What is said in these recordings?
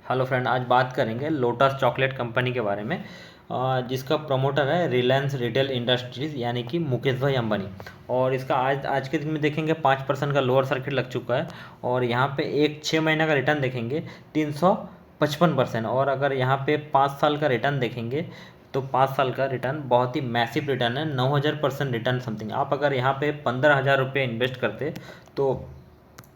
Hello friend, आज बात करेंगे लोटस चॉकलेट कंपनी के बारे में, जिसका प्रमोटर है रिलायंस रिटेल इंडस्ट्रीज़ यानी कि मुकेश भाई अंबानी। और इसका आज आज के दिन में देखेंगे 5% का लोअर सर्किट लग चुका है। और यहाँ पे एक 6 महीना का रिटर्न देखेंगे 355%। और अगर यहाँ पे 5 साल का रिटर्न देखेंगे तो 5 साल का रिटर्न बहुत ही मैसिव रिटर्न है, 9,000% रिटर्न समथिंग। आप अगर यहाँ पे 15,000 रुपये इन्वेस्ट करते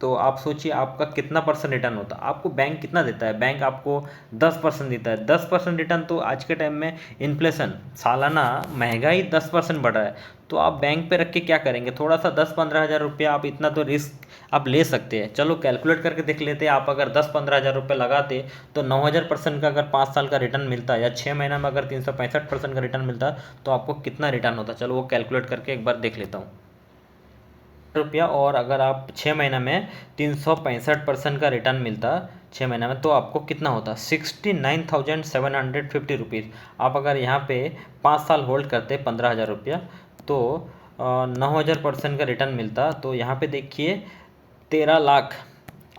तो आप सोचिए आपका कितना परसेंट रिटर्न होता। आपको बैंक कितना देता है? बैंक आपको 10% देता है। 10% रिटर्न तो आज के टाइम में इन्फ्लेशन, सालाना महंगाई 10% बढ़ रहा है, तो आप बैंक पे रख के क्या करेंगे? थोड़ा सा 10-15 हज़ार रुपया, आप इतना तो रिस्क आप ले सकते हैं। चलो कैलकुलेट करके देख लेते हैं। आप अगर 10-15 हज़ार रुपये लगाते तो 9,000% का अगर 5 साल का रिटर्न मिलता है, या 6 महीना में अगर 365% का रिटर्न मिलता, तो आपको कितना रिटर्न होता? चलो वो कैलकुलेट करके एक बार देख लेता हूँ रुपया। और अगर आप 6 महीना में 365% का रिटर्न मिलता 6 महीना में, तो आपको कितना होता? 69,750 रुपीज़। आप अगर यहाँ पे 5 साल होल्ड करते 15,000 रुपया, तो 9,000% का रिटर्न मिलता। तो यहाँ पे देखिए 13 लाख,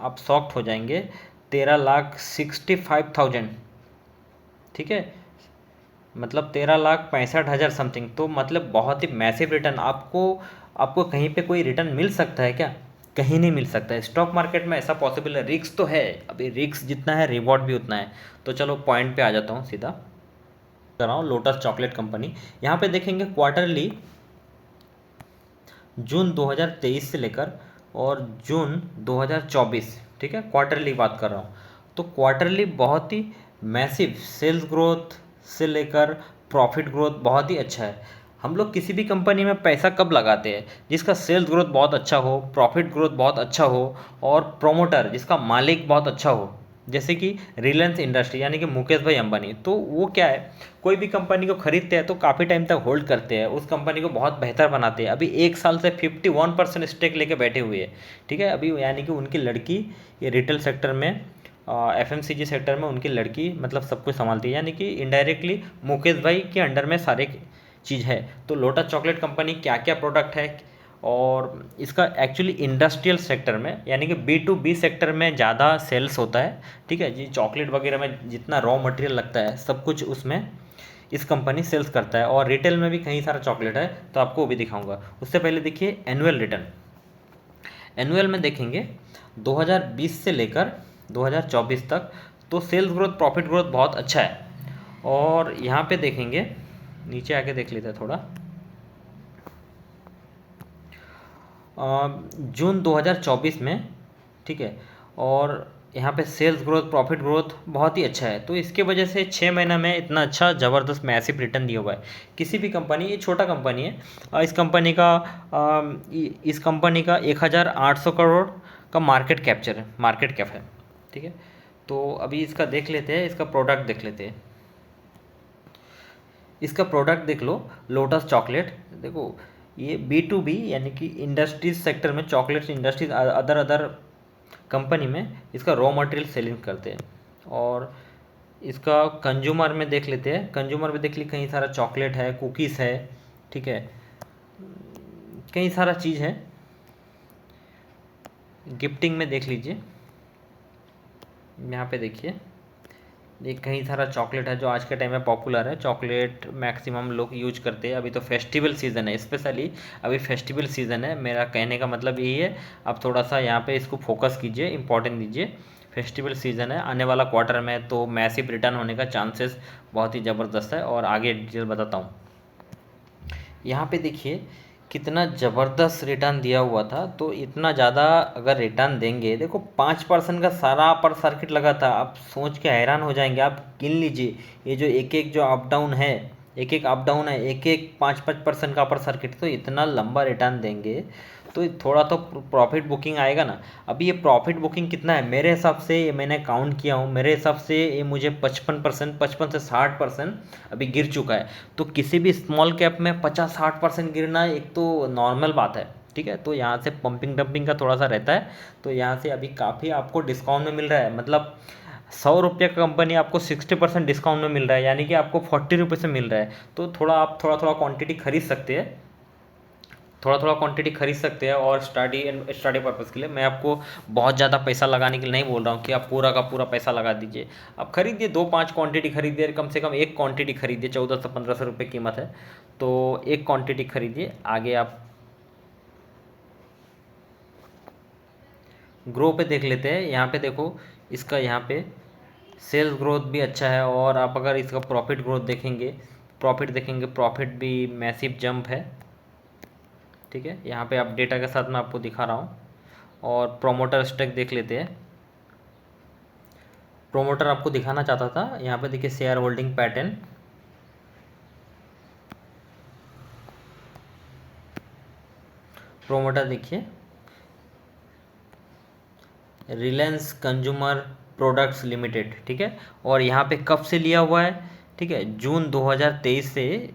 आप शॉक्ड हो जाएंगे, 13,65,000। ठीक है, मतलब 13,65,000 समथिंग। तो मतलब बहुत ही मैसिव रिटर्न। आपको कहीं पे कोई रिटर्न मिल सकता है क्या? कहीं नहीं मिल सकता है। स्टॉक मार्केट में ऐसा पॉसिबल है। रिस्क तो है, अभी रिस्क जितना है रिवॉर्ड भी उतना है। तो चलो पॉइंट पे आ जाता हूँ सीधा। कर रहा हूँ लोटस चॉकलेट कंपनी। यहाँ पे देखेंगे क्वार्टरली जून 2023 से लेकर और जून 2024, ठीक है, क्वार्टरली बात कर रहा हूँ। तो क्वार्टरली बहुत ही मैसिव सेल्स ग्रोथ से लेकर प्रॉफिट ग्रोथ बहुत ही अच्छा है। हम लोग किसी भी कंपनी में पैसा कब लगाते हैं? जिसका सेल्स ग्रोथ बहुत अच्छा हो, प्रॉफिट ग्रोथ बहुत अच्छा हो, और प्रोमोटर जिसका मालिक बहुत अच्छा हो, जैसे कि रिलायंस इंडस्ट्री यानी कि मुकेश भाई अंबानी। तो वो क्या है, कोई भी कंपनी को खरीदते हैं तो काफ़ी टाइम तक होल्ड करते हैं, उस कंपनी को बहुत बेहतर बनाते हैं। अभी 1 साल से 51% स्टेक लेके बैठे हुए हैं। ठीक है, अभी यानी कि उनकी लड़की ये रिटेल सेक्टर में, FMCG सेक्टर में उनकी लड़की मतलब सब कुछ संभालती है, यानी कि इनडायरेक्टली मुकेश भाई के अंडर में सारे चीज़ है। तो लोटस चॉकलेट कंपनी क्या क्या प्रोडक्ट है, और इसका एक्चुअली इंडस्ट्रियल सेक्टर में यानी कि B2B सेक्टर में ज़्यादा सेल्स होता है। ठीक है जी, चॉकलेट वगैरह में जितना रॉ मटेरियल लगता है सब कुछ उसमें इस कंपनी सेल्स करता है। और रिटेल में भी कई सारा चॉकलेट है, तो आपको वो भी दिखाऊंगा। उससे पहले देखिए एनुअल रिटर्न। एनुअल में देखेंगे 2020 से लेकर 2024 तक, तो सेल्स ग्रोथ प्रॉफिट ग्रोथ बहुत अच्छा है। और यहाँ पे देखेंगे, नीचे आके देख लेते हैं थोड़ा, जून 2024 में, ठीक है, और यहाँ पे सेल्स ग्रोथ प्रॉफिट ग्रोथ बहुत ही अच्छा है। तो इसके वजह से 6 महीना में इतना अच्छा ज़बरदस्त मैसिव रिटर्न दिया हुआ है। किसी भी कंपनी, ये छोटा कंपनी है, इस कंपनी का 1,800 करोड़ का मार्केट कैप है। ठीक है, तो अभी इसका देख लेते हैं, इसका प्रोडक्ट देख लेते हैं। इसका प्रोडक्ट देख लो, लोटस चॉकलेट। देखो ये B2B यानी कि इंडस्ट्रीज सेक्टर में, chocolates industries other other company में इसका रॉ मटेरियल सेलिंग करते हैं। और इसका कंज्यूमर में देख लेते हैं। कंज्यूमर में देख ली, कई सारा चॉकलेट है, कुकीज़ है, ठीक है, कई सारा चीज़ है। गिफ्टिंग में देख लीजिए, यहाँ पे देखिए, ये कहीं सारा चॉकलेट है जो आज के टाइम में पॉपुलर है। चॉकलेट मैक्सिमम लोग यूज करते हैं। अभी तो फेस्टिवल सीज़न है, स्पेशली अभी फेस्टिवल सीज़न है। मेरा कहने का मतलब यही है, आप थोड़ा सा यहाँ पे इसको फोकस कीजिए, इंपॉर्टेंट दीजिए। फेस्टिवल सीज़न है, आने वाला क्वार्टर में तो मैसिव रिटर्न होने का चांसेस बहुत ही ज़बरदस्त है। और आगे डिटेल बताता हूँ। यहाँ पे देखिए कितना ज़बरदस्त रिटर्न दिया हुआ था। तो इतना ज़्यादा अगर रिटर्न देंगे, देखो 5% का सारा अपर सर्किट लगा था। आप सोच के हैरान हो जाएंगे। आप गिन लीजिए, ये जो एक एक जो अप डाउन है, एक एक 5-5% का अपर सर्किट, तो इतना लंबा रिटर्न देंगे तो थोड़ा तो प्रॉफिट बुकिंग आएगा ना। अभी ये प्रॉफिट बुकिंग कितना है मेरे हिसाब से, ये मैंने काउंट किया हूँ, मेरे हिसाब से ये मुझे 55%, 55 से 60% अभी गिर चुका है। तो किसी भी स्मॉल कैप में 50-60% गिरना एक तो नॉर्मल बात है। ठीक है, तो यहाँ से पंपिंग डंपिंग का थोड़ा सा रहता है। तो यहाँ से अभी काफ़ी आपको डिस्काउंट में मिल रहा है। मतलब 100 रुपये का कंपनी आपको 60% डिस्काउंट में मिल रहा है, यानी कि आपको 40 रुपये से मिल रहा है। तो थोड़ा आप थोड़ा थोड़ा क्वांटिटी खरीद सकते हैं। थोड़ा थोड़ा क्वांटिटी खरीद सकते हैं, और स्टडी पर्पज़ के लिए। मैं आपको बहुत ज़्यादा पैसा लगाने के लिए नहीं बोल रहा हूँ कि आप पूरा का पूरा पैसा लगा दीजिए। आप खरीदिए, 2-5 क्वांटिटी खरीदिए, कम से कम एक क्वांटिटी खरीदिए, 1400-1500 रुपये कीमत है, तो एक क्वांटिटी खरीदिए। आगे आप ग्रो पे देख लेते हैं। यहाँ पे देखो, इसका यहाँ पे सेल्स ग्रोथ भी अच्छा है, और आप अगर इसका प्रॉफिट ग्रोथ देखेंगे, प्रॉफिट भी मैसिव जंप है। ठीक है, यहाँ पे आप डेटा के साथ मैं आपको दिखा रहा हूँ। और प्रोमोटर स्टेक देख लेते हैं। प्रोमोटर आपको दिखाना चाहता था, यहाँ पे देखिए शेयर होल्डिंग पैटर्न। प्रोमोटर देखिए, रिलायंस कंज्यूमर प्रोडक्ट्स लिमिटेड, ठीक है। और यहाँ पे कब से लिया हुआ है, ठीक है, जून 2023 से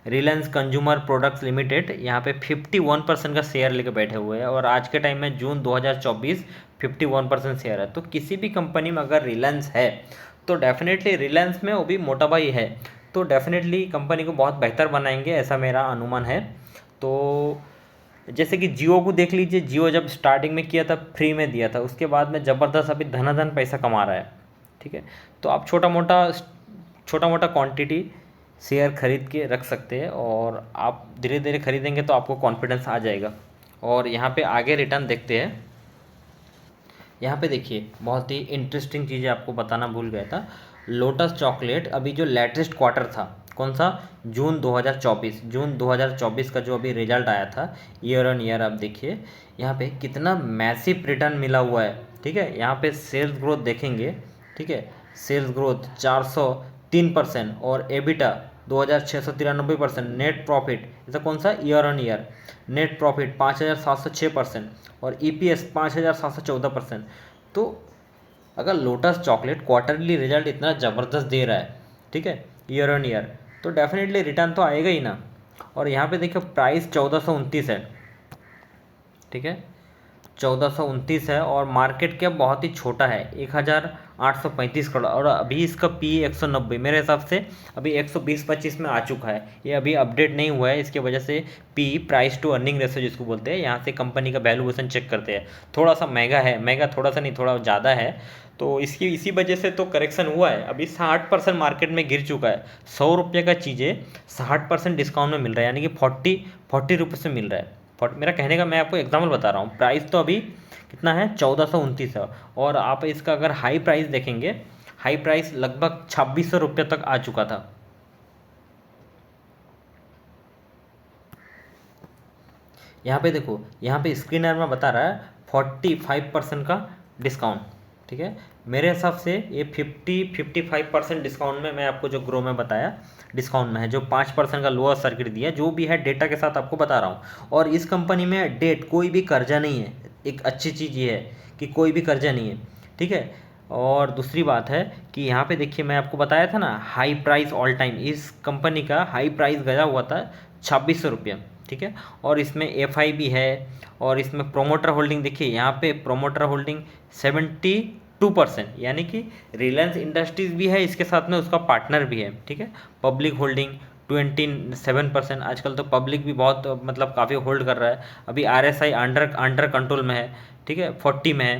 रिलायंस कंज्यूमर प्रोडक्ट्स लिमिटेड यहाँ पे 51% का शेयर लेके बैठे हुए हैं, और आज के टाइम में जून 2024 51% शेयर है। तो किसी भी कंपनी में अगर रिलायंस है तो डेफिनेटली रिलायंस में वो भी मोटा भाई है, तो डेफिनेटली कंपनी को बहुत बेहतर बनाएंगे, ऐसा मेरा अनुमान है। तो जैसे कि जियो को देख लीजिए, जियो जब स्टार्टिंग में किया था फ्री में दिया था, उसके बाद में ज़बरदस्त अभी धनाधन पैसा कमा रहा है। ठीक है, तो आप छोटा मोटा क्वांटिटी शेयर खरीद के रख सकते हैं, और आप धीरे धीरे खरीदेंगे तो आपको कॉन्फिडेंस आ जाएगा। और यहाँ पे आगे रिटर्न देखते हैं। यहाँ पे देखिए, बहुत ही इंटरेस्टिंग चीज़ें आपको बताना भूल गया था। लोटस चॉकलेट अभी जो लेटेस्ट क्वार्टर था, कौन सा, जून 2024 का जो अभी रिजल्ट आया था, ईयर ऑन ईयर आप देखिए यहाँ पे कितना मैसिव रिटर्न मिला हुआ है। ठीक है, यहाँ पे सेल्स ग्रोथ देखेंगे, ठीक है, सेल्स ग्रोथ 403%, और एबिटा 2693%, नेट प्रॉफिट ऐसा कौन सा, year on year net profit 5706%, और ईपीएस 5714%। तो अगर लोटस चॉकलेट क्वार्टरली रिजल्ट इतना ज़बरदस्त दे रहा है, ठीक है, ईयर ऑन ईयर, तो डेफिनेटली रिटर्न तो आएगा ही ना। और यहाँ पे देखिए प्राइस 1429 है, ठीक है, 1429 है, और मार्केट कैप बहुत ही छोटा है, 1835 करोड़, और अभी इसका पी 190, मेरे हिसाब से अभी 120-25 में आ चुका है। ये अभी अपडेट नहीं हुआ है, इसके वजह से P, price to earning ratio जिसको बोलते हैं, यहाँ से कंपनी का वैल्यूएशन चेक करते हैं। थोड़ा सा महंगा है, महंगा थोड़ा सा नहीं, थोड़ा ज़्यादा है, तो इसकी इसी वजह से तो करेक्शन हुआ है। अभी 60% मार्केट में गिर चुका है। 100 रुपये का चीज़ें 60% डिस्काउंट में मिल रहा है, यानी कि 40 रुपये में मिल रहा है। मेरा कहने का, मैं आपको एग्जाम्पल बता रहा हूँ। प्राइस तो अभी कितना है, 1429 है, और आप इसका अगर हाई प्राइस देखेंगे, हाई प्राइस लगभग 2600 रुपये तक आ चुका था। यहाँ पे देखो, यहाँ पे स्क्रीनर में बता रहा है 45% का डिस्काउंट। ठीक है, मेरे हिसाब से ये 55% डिस्काउंट में, मैं आपको जो ग्रो में बताया डिस्काउंट में है, जो 5% का लोअर सर्किट दिया, जो भी है डेटा के साथ आपको बता रहा हूँ। और इस कंपनी में डेट, कोई भी कर्जा नहीं है, एक अच्छी चीज़ ये है कि कोई भी कर्जा नहीं है। ठीक है, और दूसरी बात है कि यहाँ पे देखिए, मैं आपको बताया था ना हाई प्राइस ऑल टाइम, इस कंपनी का हाई प्राइस गया हुआ था 2600 रुपये। ठीक है, और इसमें एफआई भी है, और इसमें प्रोमोटर होल्डिंग देखिए, यहाँ पे प्रोमोटर होल्डिंग 72%, यानी कि रिलायंस इंडस्ट्रीज़ भी है, इसके साथ में उसका पार्टनर भी है। ठीक है, पब्लिक होल्डिंग 27%, आजकल तो पब्लिक भी बहुत मतलब काफ़ी होल्ड कर रहा है। अभी आरएसआई अंडर कंट्रोल में है, ठीक है, 40 में है,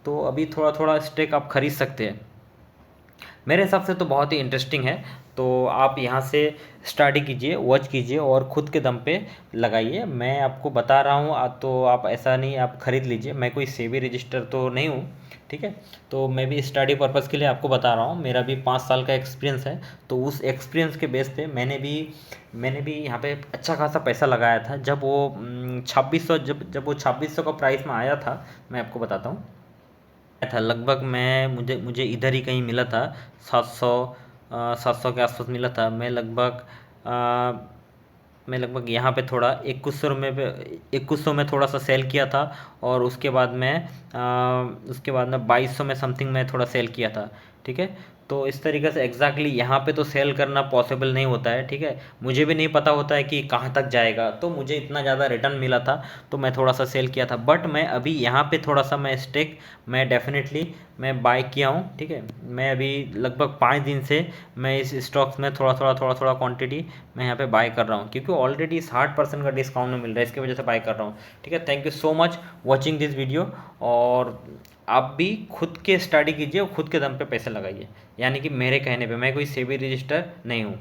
तो अभी थोड़ा थोड़ा स्टेक आप खरीद सकते हैं। मेरे हिसाब से तो बहुत ही इंटरेस्टिंग है, तो आप यहाँ से स्टडी कीजिए, वॉच कीजिए, और ख़ुद के दम पे लगाइए। मैं आपको बता रहा हूँ, तो आप ऐसा नहीं आप ख़रीद लीजिए, मैं कोई सेबी रजिस्टर तो नहीं हूँ। ठीक है, तो मैं भी स्टडी पर्पज़ के लिए आपको बता रहा हूँ, मेरा भी 5 साल का एक्सपीरियंस है, तो उस एक्सपीरियंस के बेस पे मैंने भी यहाँ पे अच्छा खासा पैसा लगाया था। जब वो 2600 जब वो 2600 का प्राइस में आया था, मैं आपको बताता हूँ था लगभग, मुझे इधर ही कहीं मिला था, 700 के आसपास मिला था। मैं लगभग यहाँ पे थोड़ा 2100 में थोड़ा सा सेल किया था, और उसके बाद में 2200 में समथिंग में थोड़ा सेल किया था। ठीक है, तो इस तरीके से एग्जैक्टली यहाँ पे तो सेल करना पॉसिबल नहीं होता है, ठीक है। मुझे भी नहीं पता होता है कि कहाँ तक जाएगा, तो मुझे इतना ज़्यादा रिटर्न मिला था तो मैं थोड़ा सा सेल किया था। बट मैं अभी यहाँ पे थोड़ा सा मैं स्टेक मैं डेफिनेटली मैं बाय किया हूँ, ठीक है। मैं अभी लगभग 5 दिन से मैं इस स्टॉक्स में थोड़ा थोड़ा क्वांटिटी मैं यहाँ पे बाय कर रहा हूँ, क्योंकि ऑलरेडी 60% का डिस्काउंट में मिल रहा है, इसकी वजह से बाय कर रहा हूँ, ठीक है। Thank you so much watching this video. और आप भी खुद के स्टडी कीजिए और खुद के दम पे पैसे लगाइए, यानी कि मेरे कहने पे, मैं कोई सेबी रजिस्टर नहीं हूँ।